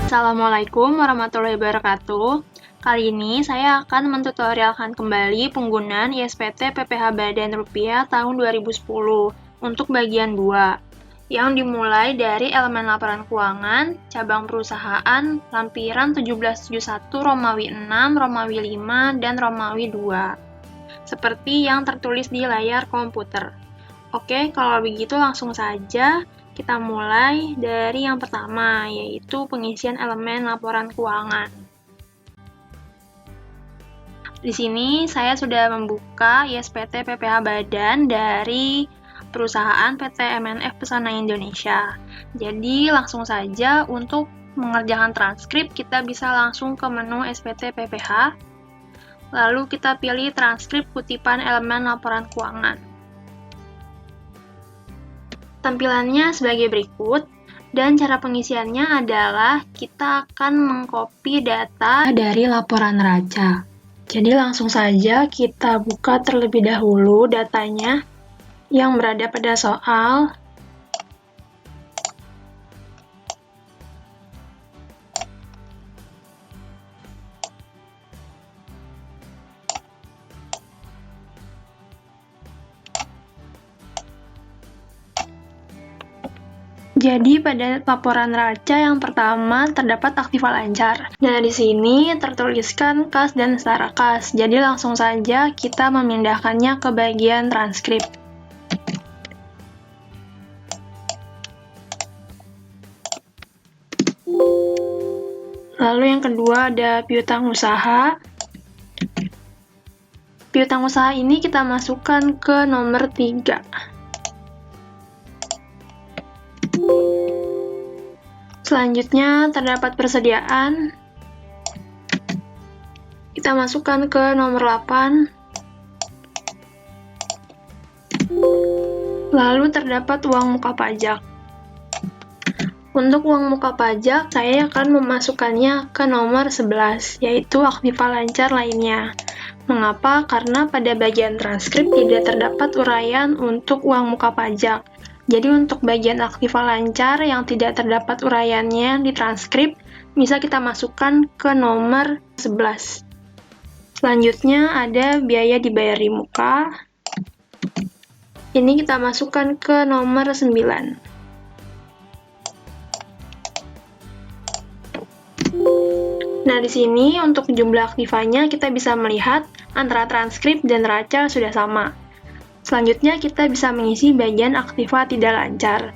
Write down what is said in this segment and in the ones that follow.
Assalamualaikum warahmatullahi wabarakatuh. Kali ini saya akan mentutorialkan kembali penggunaan ISPT PPh Badan Rupiah tahun 2010 untuk bagian 2, yang dimulai dari elemen laporan keuangan, cabang perusahaan, lampiran 1771 Romawi 6, Romawi 5, dan Romawi 2, seperti yang tertulis di layar komputer. Oke, kalau begitu langsung saja kita mulai dari yang pertama, yaitu pengisian elemen laporan keuangan. Di sini saya sudah membuka ISPT PPh Badan dari perusahaan PT MNF Pesona Indonesia. Jadi langsung saja untuk mengerjakan transkrip, kita bisa langsung ke menu SPT PPh, lalu kita pilih transkrip kutipan elemen laporan keuangan. Tampilannya sebagai berikut, dan cara pengisiannya adalah kita akan mengcopy data dari laporan neraca. Jadi langsung saja kita buka terlebih dahulu datanya yang berada pada soal. Jadi pada laporan neraca yang pertama terdapat aktiva lancar. Nah, di sini tertuliskan kas dan setara kas. Jadi langsung saja kita memindahkannya ke bagian transkrip. Lalu yang kedua ada piutang usaha. Piutang usaha ini kita masukkan ke nomor 3. Selanjutnya terdapat persediaan, kita masukkan ke nomor 8. Lalu terdapat uang muka pajak. Untuk uang muka pajak, saya akan memasukkannya ke nomor 11, yaitu aktiva lancar lainnya. Mengapa? Karena pada bagian transkrip tidak terdapat uraian untuk uang muka pajak. Jadi untuk bagian aktiva lancar yang tidak terdapat uraiannya di transkrip, bisa kita masukkan ke nomor 11. Selanjutnya ada biaya dibayar di muka. Ini kita masukkan ke nomor 9. Nah, di sini untuk jumlah aktivanya kita bisa melihat antara transkrip dan neraca sudah sama. Selanjutnya kita bisa mengisi bagian aktiva tidak lancar.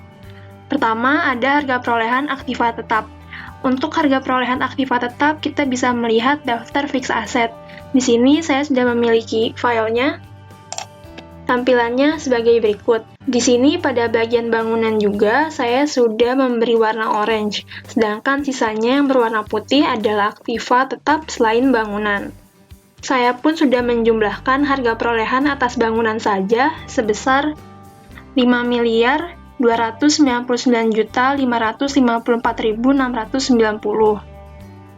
Pertama, ada harga perolehan aktiva tetap. Untuk harga perolehan aktiva tetap, kita bisa melihat daftar fix aset. Di sini saya sudah memiliki filenya. Tampilannya sebagai berikut. Di sini pada bagian bangunan juga saya sudah memberi warna orange, sedangkan sisanya yang berwarna putih adalah aktiva tetap selain bangunan. Saya pun sudah menjumlahkan harga perolehan atas bangunan saja sebesar 5.299.554.690.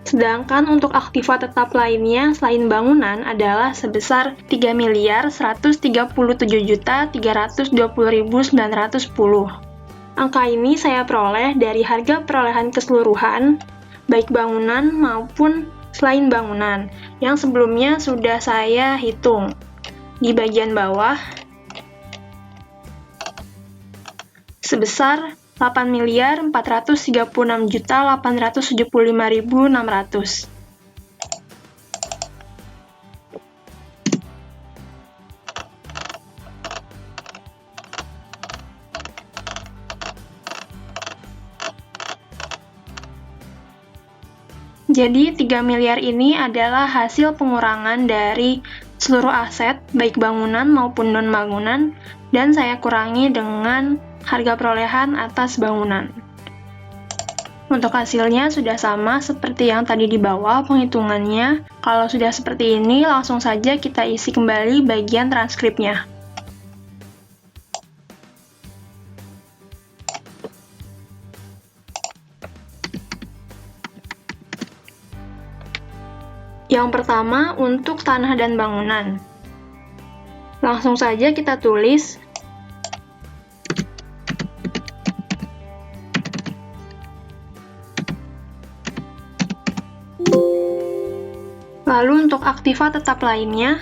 Sedangkan untuk aktiva tetap lainnya selain bangunan adalah sebesar 3.137.320.910. Angka ini saya peroleh dari harga perolehan keseluruhan, baik bangunan maupun selain bangunan, yang sebelumnya sudah saya hitung. Di bagian bawah, sebesar 8.436.875.600. Jadi 3 miliar ini adalah hasil pengurangan dari seluruh aset, baik bangunan maupun non-bangunan, dan saya kurangi dengan harga perolehan atas bangunan. Untuk hasilnya sudah sama seperti yang tadi di bawah penghitungannya. Kalau sudah seperti ini, langsung saja kita isi kembali bagian transkripnya. Yang pertama, untuk tanah dan bangunan. Langsung saja kita tulis Lalu untuk aktiva tetap lainnya,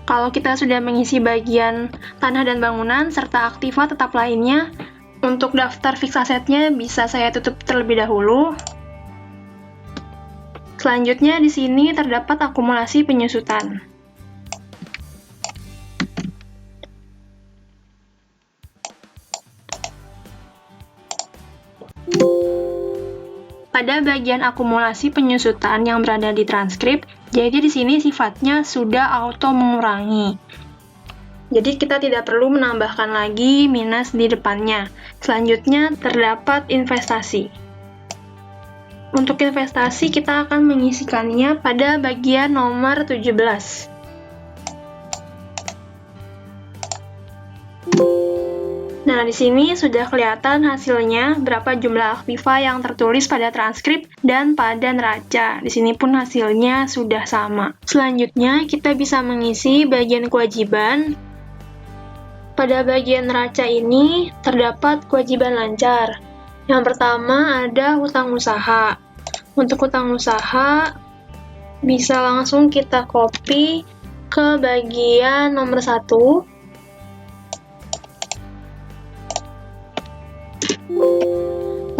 kalau kita sudah mengisi bagian tanah dan bangunan serta aktiva tetap lainnya, untuk daftar fix asetnya bisa saya tutup terlebih dahulu. Selanjutnya di sini terdapat akumulasi penyusutan. Pada bagian akumulasi penyusutan yang berada di transkrip, jadi di sini sifatnya sudah auto mengurangi. Jadi kita tidak perlu menambahkan lagi minus di depannya. Selanjutnya terdapat investasi. Untuk investasi kita akan mengisikannya pada bagian nomor 17. Nah, di sini sudah kelihatan hasilnya berapa jumlah aktiva yang tertulis pada transkrip dan pada neraca. Di sini pun hasilnya sudah sama. Selanjutnya, kita bisa mengisi bagian kewajiban. Pada bagian neraca ini terdapat kewajiban lancar. Yang pertama ada hutang usaha. Untuk hutang usaha bisa langsung kita copy ke bagian nomor 1.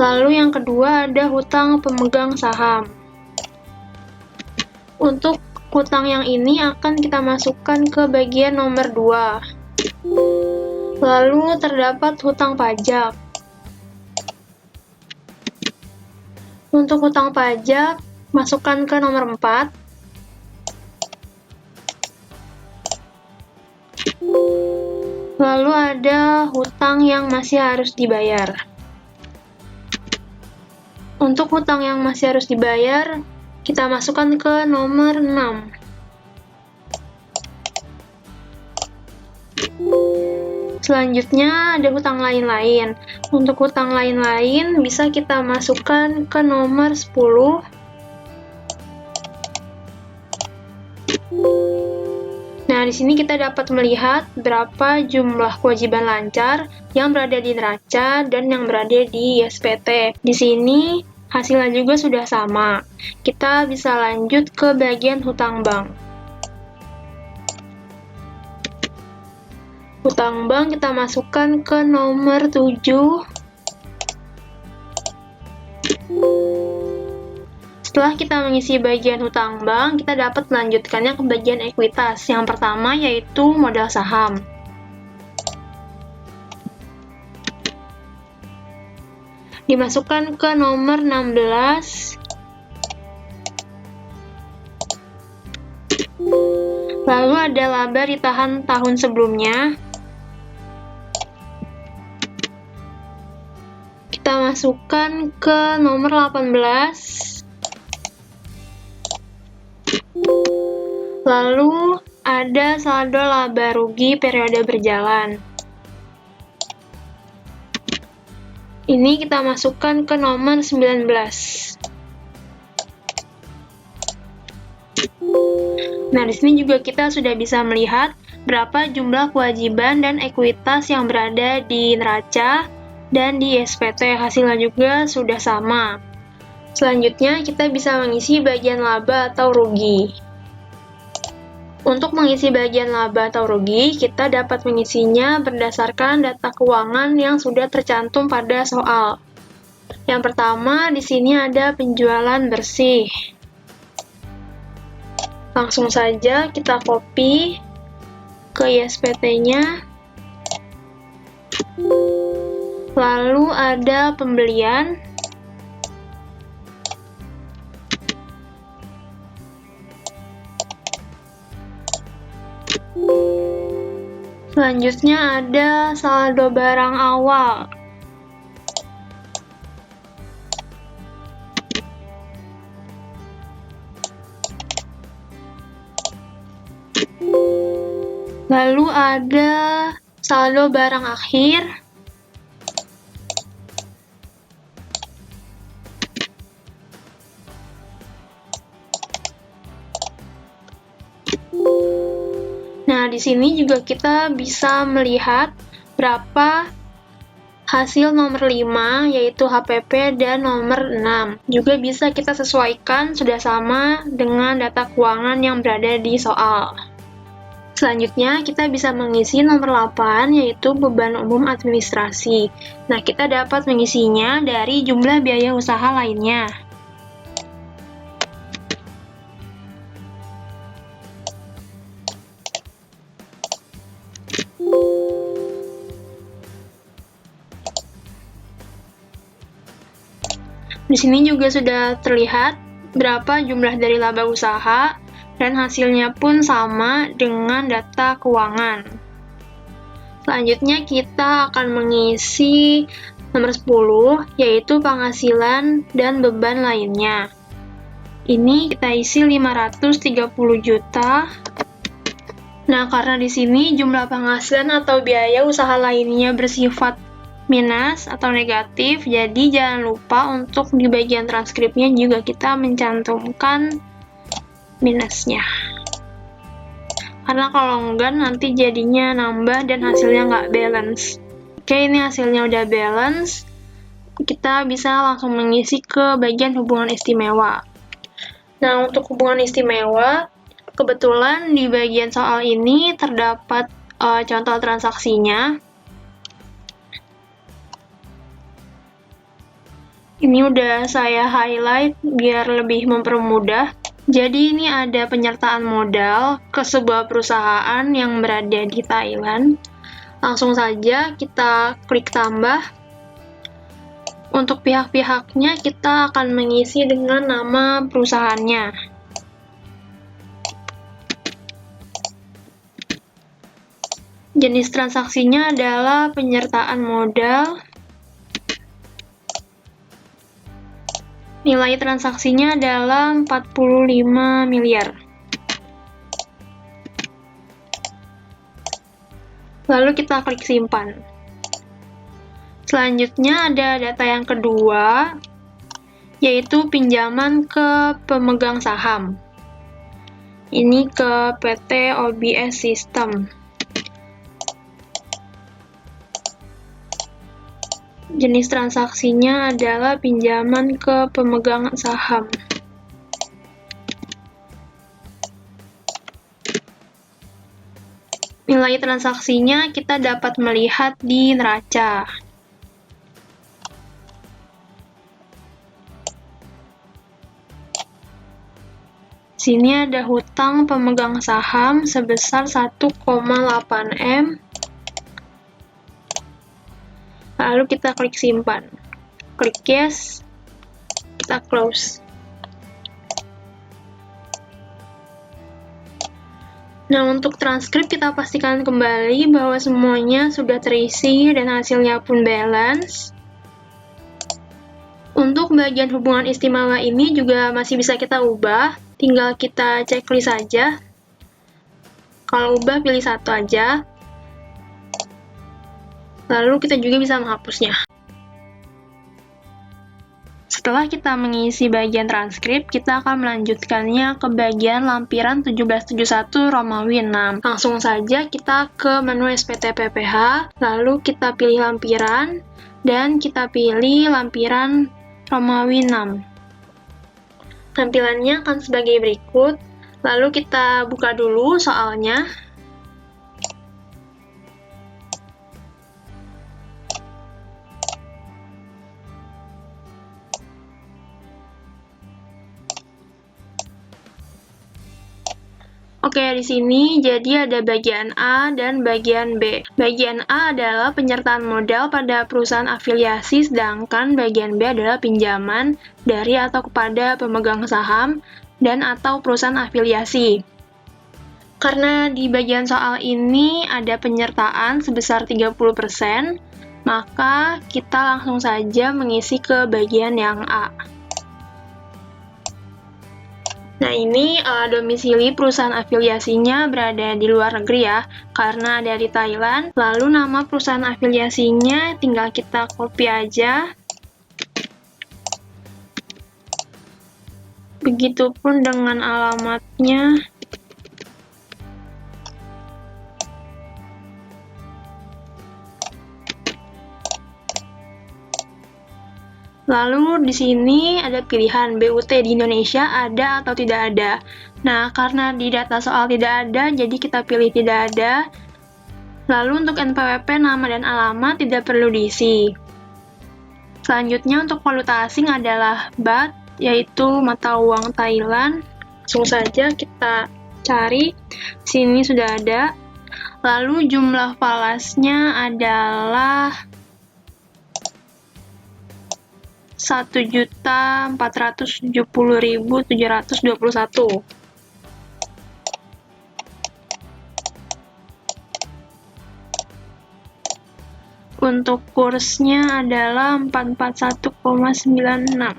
Lalu yang kedua ada hutang pemegang saham. Untuk hutang yang ini akan kita masukkan ke bagian nomor 2. Lalu terdapat hutang pajak. Untuk hutang pajak, masukkan ke nomor 4. Lalu ada hutang yang masih harus dibayar. Untuk hutang yang masih harus dibayar, kita masukkan ke nomor 6. Selanjutnya ada hutang lain-lain. Untuk hutang lain-lain bisa kita masukkan ke nomor 10. Nah, di sini kita dapat melihat berapa jumlah kewajiban lancar yang berada di neraca dan yang berada di SPT. Di sini hasilnya juga sudah sama. Kita bisa lanjut ke bagian hutang bank. Hutang bank kita masukkan ke nomor 7. Setelah kita mengisi bagian hutang bank, kita dapat melanjutkannya ke bagian ekuitas. Yang pertama yaitu modal saham. Dimasukkan ke nomor 16. Lalu ada laba ditahan tahun sebelumnya. Kita masukkan ke nomor 18. Lalu ada saldo laba rugi periode berjalan. Ini kita masukkan ke nomor 19. Nah, di sini juga kita sudah bisa melihat berapa jumlah kewajiban dan ekuitas yang berada di neraca dan di SPT. Hasilnya juga sudah sama. Selanjutnya, kita bisa mengisi bagian laba atau rugi. Untuk mengisi bagian laba atau rugi, kita dapat mengisinya berdasarkan data keuangan yang sudah tercantum pada soal. Yang pertama, di sini ada penjualan bersih. Langsung saja kita copy ke ISPT-nya. Lalu ada pembelian. Selanjutnya ada saldo barang awal. Lalu ada saldo barang akhir. Nah, di sini juga kita bisa melihat berapa hasil nomor 5 yaitu HPP dan nomor 6. Juga bisa kita sesuaikan sudah sama dengan data keuangan yang berada di soal. Selanjutnya, kita bisa mengisi nomor 8 yaitu beban umum administrasi. Nah, kita dapat mengisinya dari jumlah biaya usaha lainnya. Di sini juga sudah terlihat berapa jumlah dari laba usaha dan hasilnya pun sama dengan data keuangan. Selanjutnya kita akan mengisi nomor 10 yaitu penghasilan dan beban lainnya. Ini kita isi 530 juta. Nah, karena di sini jumlah penghasilan atau biaya usaha lainnya bersifat minus atau negatif, jadi jangan lupa untuk di bagian transkripnya juga kita mencantumkan minusnya. Karena kalau enggak nanti jadinya nambah dan hasilnya nggak balance. Oke, ini hasilnya udah balance. Kita bisa langsung mengisi ke bagian hubungan istimewa. Nah, untuk hubungan istimewa, kebetulan di bagian soal ini terdapat contoh transaksinya. Ini udah saya highlight biar lebih mempermudah. Jadi ini ada penyertaan modal ke sebuah perusahaan yang berada di Thailand. Langsung saja kita klik tambah. Untuk pihak-pihaknya kita akan mengisi dengan nama perusahaannya. Jenis transaksinya adalah penyertaan modal. Nilai transaksinya adalah 45 miliar. Lalu kita klik simpan. Selanjutnya ada data yang kedua, yaitu pinjaman ke pemegang saham. Ini ke PT OBS System. Jenis transaksinya adalah pinjaman ke pemegang saham. Nilai transaksinya kita dapat melihat di neraca. Sini ada hutang pemegang saham sebesar 1,8 M. Lalu kita klik simpan. Klik yes, kita close. Nah, untuk transkrip kita pastikan kembali bahwa semuanya sudah terisi dan hasilnya pun balance. Untuk bagian hubungan istimewa ini juga masih bisa kita ubah, tinggal kita checklist saja. Kalau ubah, pilih satu aja. Lalu kita juga bisa menghapusnya. Setelah kita mengisi bagian transkrip, kita akan melanjutkannya ke bagian lampiran 1771 Romawi 6. Langsung saja kita ke menu SPT PPH, lalu kita pilih lampiran, dan kita pilih lampiran Romawi 6. Tampilannya akan sebagai berikut, lalu kita buka dulu soalnya. Oke, di sini jadi ada bagian A dan bagian B. Bagian A adalah penyertaan modal pada perusahaan afiliasi, sedangkan bagian B adalah pinjaman dari atau kepada pemegang saham dan atau perusahaan afiliasi. Karena di bagian soal ini ada penyertaan sebesar 30%, maka kita langsung saja mengisi ke bagian yang A. Nah, ini domisili perusahaan afiliasinya berada di luar negeri ya, karena ada di Thailand. Lalu nama perusahaan afiliasinya tinggal kita copy aja. Begitupun dengan alamatnya. Lalu di sini ada pilihan BUT di Indonesia ada atau tidak ada. Nah, karena di data soal tidak ada, jadi kita pilih tidak ada. Lalu untuk NPWP nama dan alamat tidak perlu diisi. Selanjutnya untuk valuta asing adalah BAT, yaitu mata uang Thailand. Langsung saja kita cari. Sini sudah ada. Lalu jumlah falasnya adalah 1.470.721. Untuk kursnya adalah 441,96.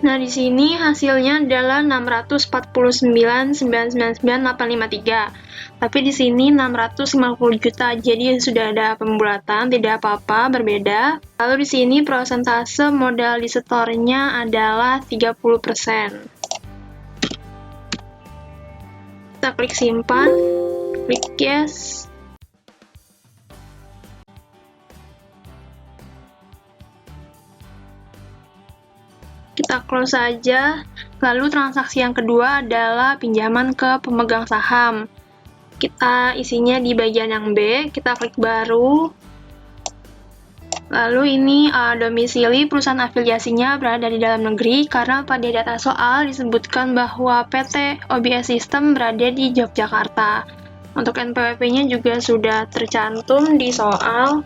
Nah, di sini hasilnya adalah 649.999.853. Tapi di sini 650 juta, jadi sudah ada pembulatan, tidak apa-apa, berbeda. Lalu di sini persentase modal di setornya adalah 30%. Kita klik simpan, klik yes. Kita close saja. Lalu transaksi yang kedua adalah pinjaman ke pemegang saham. Kita isinya di bagian yang B, kita klik baru. Lalu ini domisili perusahaan afiliasinya berada di dalam negeri, karena pada data soal disebutkan bahwa PT OBS System berada di Yogyakarta. Untuk NPWP-nya juga sudah tercantum di soal.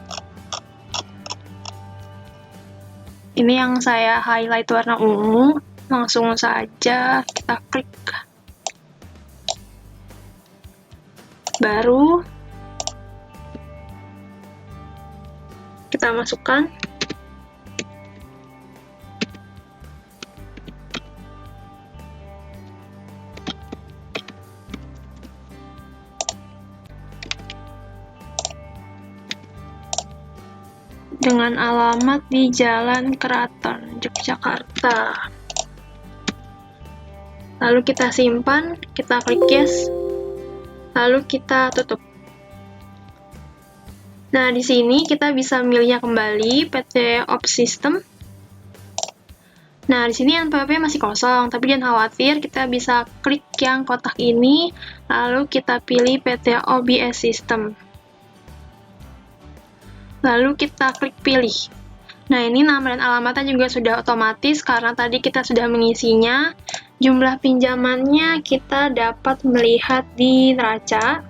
Ini yang saya highlight warna ungu. Langsung saja kita klik baru. Kita masukkan. Dengan alamat di Jalan Keraton, Yogyakarta. Lalu kita simpan, kita klik yes, lalu kita tutup. Nah, di sini kita bisa memilihnya kembali, PT OBS System. Nah, di sini NPWP masih kosong, tapi jangan khawatir, kita bisa klik yang kotak ini, lalu kita pilih PT OBS System. Lalu kita klik pilih. Nah, ini nama dan alamatnya juga sudah otomatis karena tadi kita sudah mengisinya. Jumlah pinjamannya kita dapat melihat di neraca.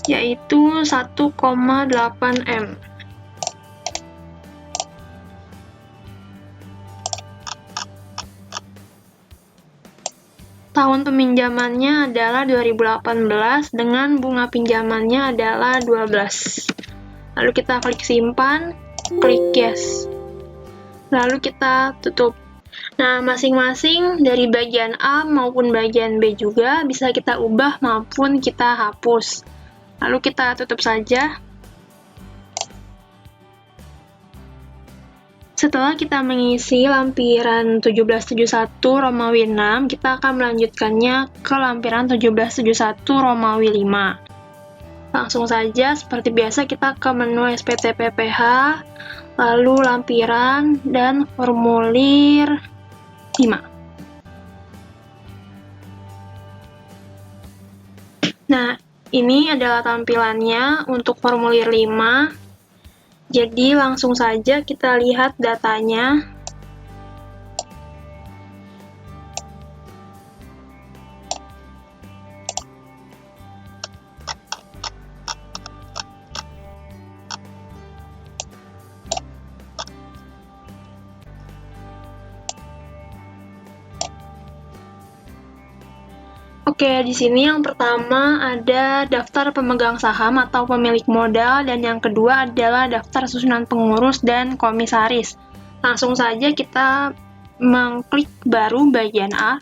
Yaitu 1,8 M. Tahun peminjamannya adalah 2018 dengan bunga pinjamannya adalah 12. Lalu kita klik simpan, klik yes. Lalu kita tutup. Nah, masing-masing dari bagian A maupun bagian B juga bisa kita ubah maupun kita hapus. Lalu kita tutup saja. Setelah kita mengisi lampiran 1771 Romawi 6, kita akan melanjutkannya ke lampiran 1771 Romawi 5. Langsung saja, seperti biasa kita ke menu SPT PPH, lalu lampiran, dan formulir 5. Nah, ini adalah tampilannya untuk formulir 5. Jadi langsung saja kita lihat datanya. Oke, di sini yang pertama ada daftar pemegang saham atau pemilik modal, dan yang kedua adalah daftar susunan pengurus dan komisaris. Langsung saja kita mengklik baru bagian A.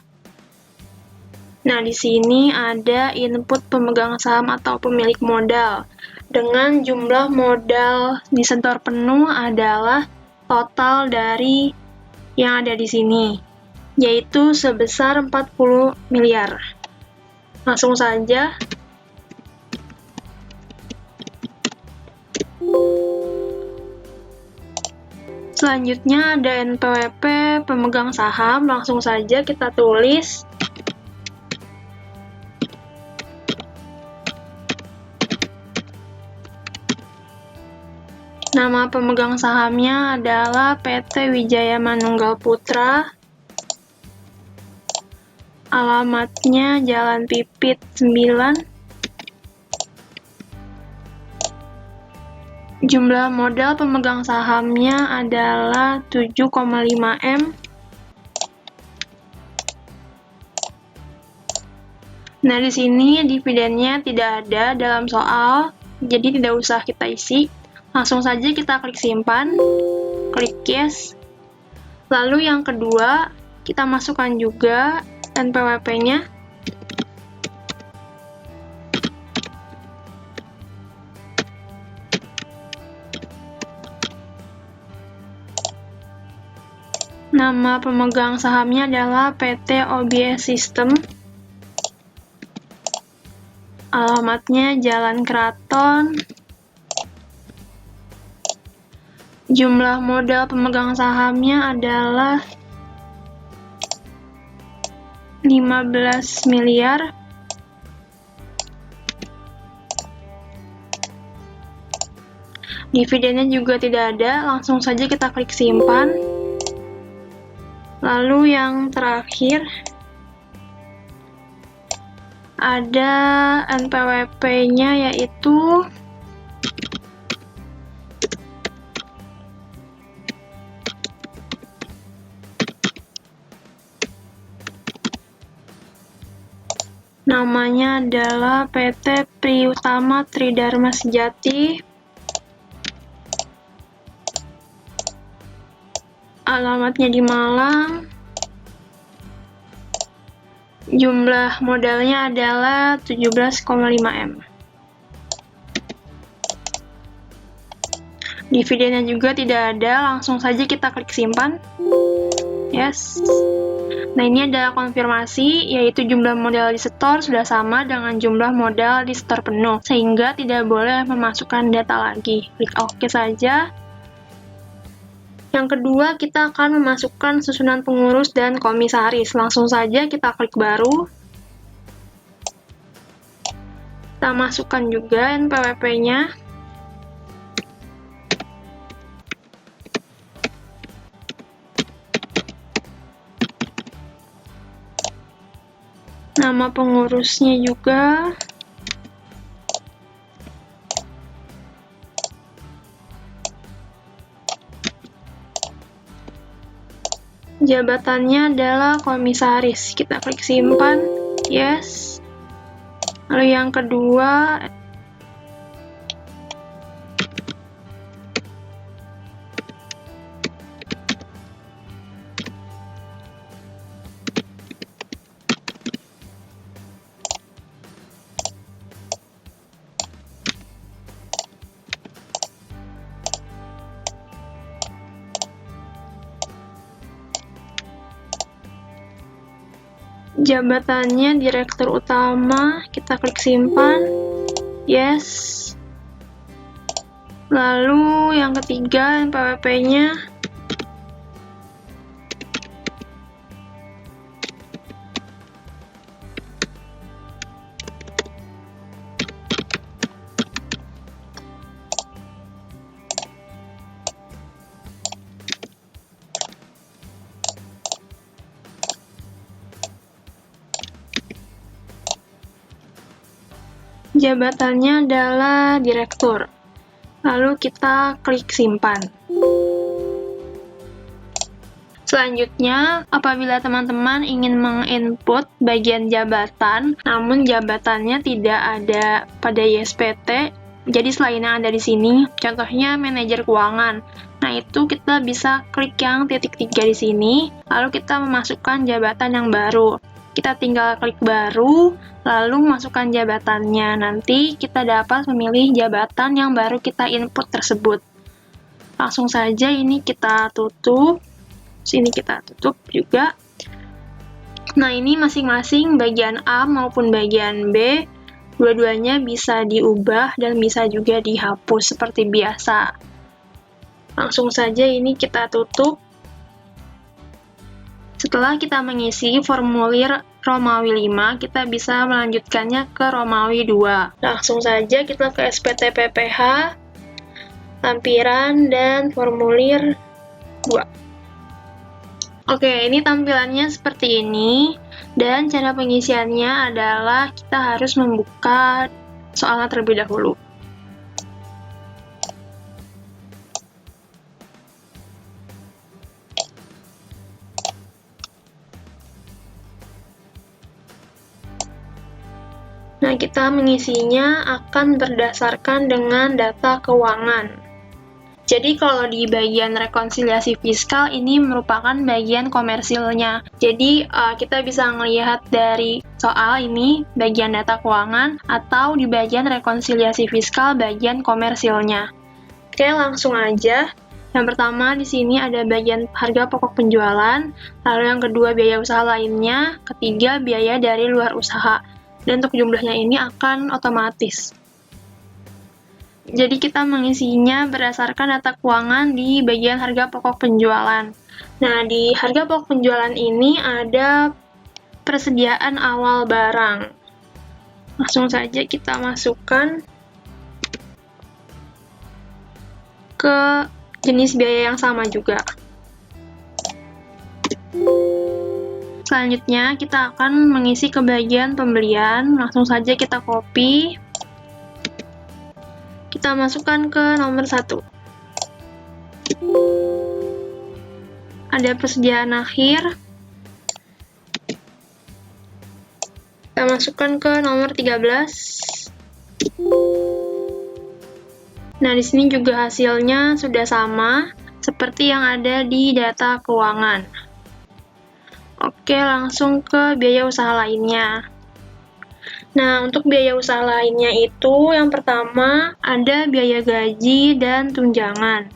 Nah, di sini ada input pemegang saham atau pemilik modal. Dengan jumlah modal disetor penuh adalah total dari yang ada di sini, yaitu sebesar 40 miliar. Langsung saja. Selanjutnya ada NPWP pemegang saham, langsung saja kita tulis. Nama pemegang sahamnya adalah PT Wijaya Manunggal Putra. Alamatnya Jalan Pipit 9. Jumlah modal pemegang sahamnya adalah 7,5 M. Nah, di sini dividennya tidak ada dalam soal, jadi tidak usah kita isi. Langsung saja kita klik simpan, klik yes. Lalu yang kedua, kita masukkan juga NPWP-nya. Nama pemegang sahamnya adalah PT OBS System. Alamatnya Jalan Keraton. Jumlah modal pemegang sahamnya adalah 15 miliar. Dividennya juga tidak ada, langsung saja kita klik simpan. Lalu yang terakhir ada NPWP-nya, yaitu namanya adalah PT Priyutama Tridharma Sejati. Alamatnya di Malang. Jumlah modalnya adalah 17,5 M. Dividennya juga tidak ada, langsung saja kita klik simpan. Yes. Nah, ini adalah konfirmasi, yaitu jumlah modal disetor sudah sama dengan jumlah modal disetor penuh, sehingga tidak boleh memasukkan data lagi. Klik OK saja. Yang kedua, kita akan memasukkan susunan pengurus dan komisaris. Langsung saja kita klik baru. Kita masukkan juga NPWP-nya. Nama pengurusnya juga. Jabatannya adalah komisaris. Kita klik simpan. Yes. Lalu yang kedua, jabatannya direktur utama. Kita klik simpan. Yes. Lalu yang ketiga, NPWP-nya. Jabatannya adalah direktur. Lalu kita klik simpan. Selanjutnya, apabila teman-teman ingin menginput bagian jabatan, namun jabatannya tidak ada pada YSPT, jadi selain yang ada di sini, contohnya manajer keuangan. Nah, itu kita bisa klik yang titik 3 di sini, lalu kita memasukkan jabatan yang baru. Kita tinggal klik baru, lalu masukkan jabatannya. Nanti kita dapat memilih jabatan yang baru kita input tersebut. Langsung saja ini kita tutup. Sini kita tutup juga. Nah, ini masing-masing bagian A maupun bagian B, dua-duanya bisa diubah dan bisa juga dihapus seperti biasa. Langsung saja ini kita tutup. Setelah kita mengisi formulir Romawi 5, kita bisa melanjutkannya ke Romawi 2. Langsung saja kita ke SPTPPH, lampiran, dan formulir 2. Oke, ini tampilannya seperti ini, dan cara pengisiannya adalah kita harus membuka soalnya terlebih dahulu. Nah, kita mengisinya akan berdasarkan dengan data keuangan. Jadi, kalau di bagian rekonsiliasi fiskal, ini merupakan bagian komersilnya. Jadi, kita bisa melihat dari soal ini, bagian data keuangan, atau di bagian rekonsiliasi fiskal, bagian komersilnya. Oke, langsung aja. Yang pertama, di sini ada bagian harga pokok penjualan, lalu yang kedua, biaya usaha lainnya, ketiga, biaya dari luar usaha. Dan untuk jumlahnya ini akan otomatis. Jadi kita mengisinya berdasarkan data keuangan di bagian harga pokok penjualan. Nah, di harga pokok penjualan ini ada persediaan awal barang. Langsung saja kita masukkan ke jenis biaya yang sama juga. Selanjutnya, kita akan mengisi ke bagian pembelian. Langsung saja kita copy. Kita masukkan ke nomor 1. Ada persediaan akhir. Kita masukkan ke nomor 13. Nah, di sini juga hasilnya sudah sama, seperti yang ada di data keuangan. Oke, langsung ke biaya usaha lainnya. Nah, untuk biaya usaha lainnya itu, yang pertama ada biaya gaji dan tunjangan.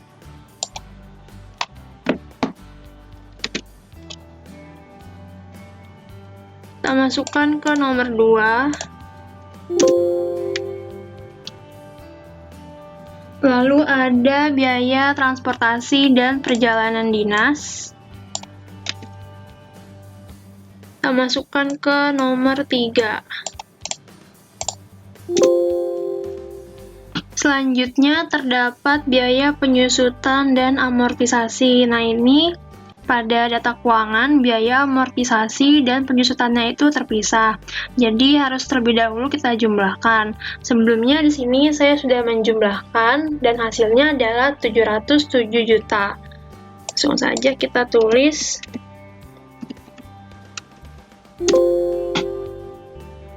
Kita masukkan ke nomor 2. Lalu ada biaya transportasi dan perjalanan dinas. Kita masukkan ke nomor 3. Selanjutnya terdapat biaya penyusutan dan amortisasi. Nah, ini pada data keuangan, biaya amortisasi dan penyusutannya itu terpisah. Jadi harus terlebih dahulu kita jumlahkan. Sebelumnya di sini saya sudah menjumlahkan dan hasilnya adalah 707 juta. Langsung saja kita tulis.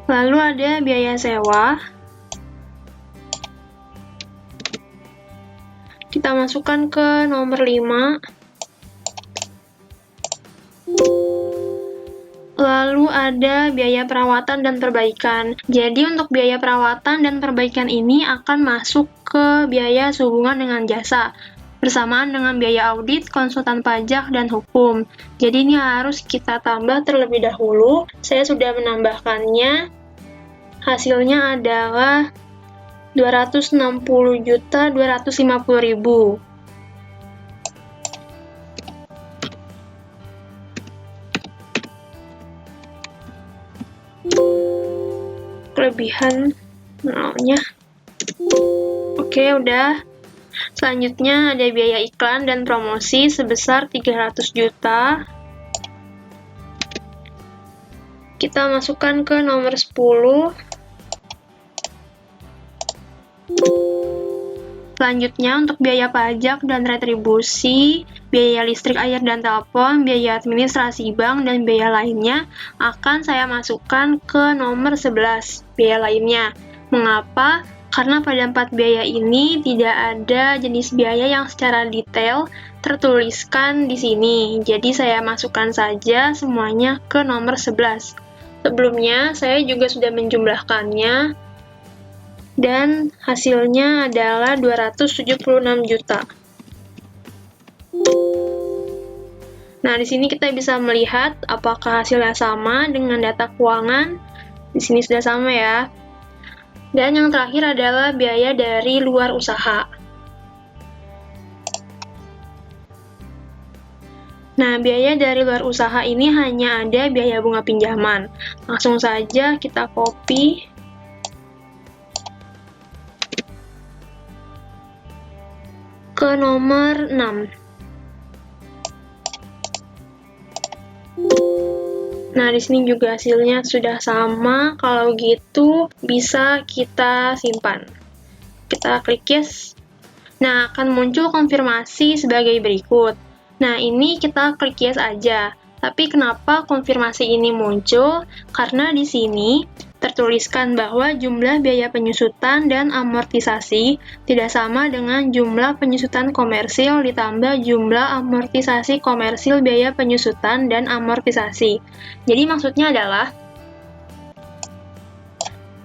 Lalu ada biaya sewa. Kita masukkan ke nomor 5. Lalu ada biaya perawatan dan perbaikan. Jadi untuk biaya perawatan dan perbaikan ini akan masuk ke biaya sehubungan dengan jasa, bersamaan dengan biaya audit, konsultan pajak, dan hukum. Jadi ini harus kita tambah terlebih dahulu. Saya sudah menambahkannya. Hasilnya adalah 260.250.000. Kelebihan nolnya. Oke, udah. Selanjutnya ada biaya iklan dan promosi sebesar 300 juta. Kita masukkan ke nomor 10. Selanjutnya untuk biaya pajak dan retribusi, biaya listrik, air, dan telepon, biaya administrasi bank, dan biaya lainnya akan saya masukkan ke nomor 11, biaya lainnya. Mengapa? Karena pada 4 biaya ini tidak ada jenis biaya yang secara detail tertuliskan di sini. Jadi saya masukkan saja semuanya ke nomor 11. Sebelumnya, saya juga sudah menjumlahkannya, dan hasilnya adalah 276 juta. Nah, di sini kita bisa melihat apakah hasilnya sama dengan data keuangan. Di sini sudah sama ya. Dan yang terakhir adalah biaya dari luar usaha. Nah, biaya dari luar usaha ini hanya ada biaya bunga pinjaman. Langsung saja kita copy. Ke nomor 6. Nah, di sini juga hasilnya sudah sama. Kalau gitu, bisa kita simpan. Kita klik yes. Nah, akan muncul konfirmasi sebagai berikut. Nah, ini kita klik yes aja. Tapi kenapa konfirmasi ini muncul? Karena di sini tertuliskan bahwa jumlah biaya penyusutan dan amortisasi tidak sama dengan jumlah penyusutan komersil ditambah jumlah amortisasi komersil biaya penyusutan dan amortisasi. Jadi maksudnya adalah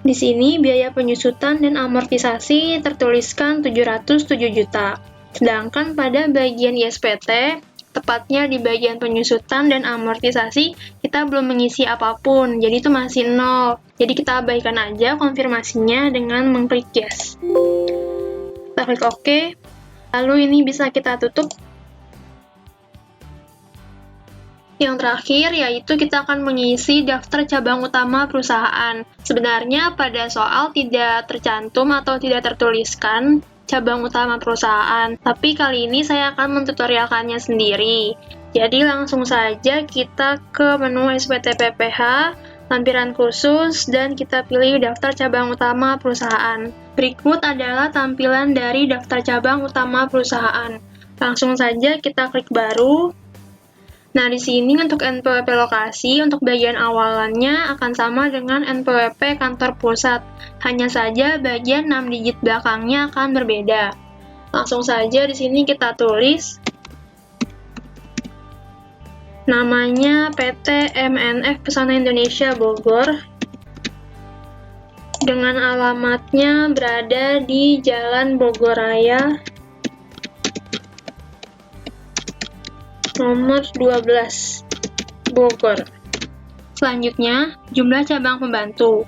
di sini biaya penyusutan dan amortisasi tertuliskan 707 juta. Sedangkan pada bagian ISPT, tepatnya di bagian penyusutan dan amortisasi, kita belum mengisi apapun, jadi itu masih 0. Jadi kita abaikan aja konfirmasinya dengan mengklik yes. Kita klik OK, lalu ini bisa kita tutup. Yang terakhir yaitu kita akan mengisi daftar cabang utama perusahaan. Sebenarnya pada soal tidak tercantum atau tidak tertuliskan cabang utama perusahaan, tapi kali ini saya akan mentutorialkannya sendiri. Jadi langsung saja kita ke menu SPT PPH, lampiran khusus, dan kita pilih daftar cabang utama perusahaan. Berikut adalah tampilan dari daftar cabang utama perusahaan. Langsung saja kita klik baru. Nah, di sini untuk NPWP lokasi, untuk bagian awalannya akan sama dengan NPWP kantor pusat. Hanya saja bagian 6 digit belakangnya akan berbeda. Langsung saja di sini kita tulis namanya PT MNF Pesona Indonesia Bogor. Dengan alamatnya berada di Jalan Bogor Raya, nomor 12, Bogor. Selanjutnya, jumlah cabang pembantu.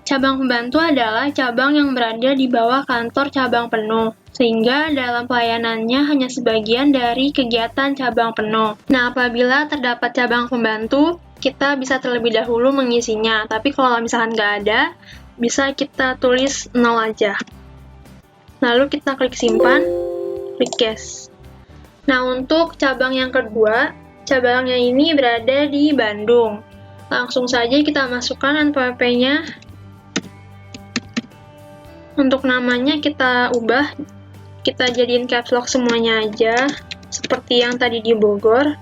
Cabang pembantu adalah cabang yang berada di bawah kantor cabang penuh, sehingga dalam pelayanannya hanya sebagian dari kegiatan cabang penuh. Nah, apabila terdapat cabang pembantu, kita bisa terlebih dahulu mengisinya, tapi kalau misalkan nggak ada, bisa kita tulis 0 aja. Lalu kita klik simpan, klik yes. Nah, untuk cabang yang kedua, cabangnya ini berada di Bandung. Langsung saja kita masukkan NPWP-nya. Untuk namanya kita ubah, kita jadiin caps lock semuanya aja, seperti yang tadi di Bogor.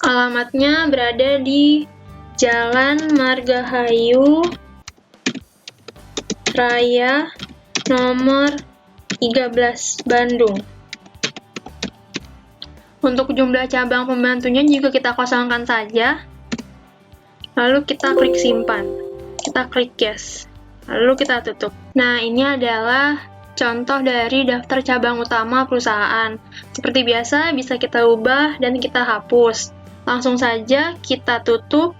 Alamatnya berada di Jalan Margahayu Raya nomor 13, Bandung. Untuk jumlah cabang pembantunya juga kita kosongkan saja. Lalu kita klik simpan. Kita klik yes. Lalu kita tutup. Nah, ini adalah contoh dari daftar cabang utama perusahaan. Seperti biasa, bisa kita ubah dan kita hapus. Langsung saja kita tutup.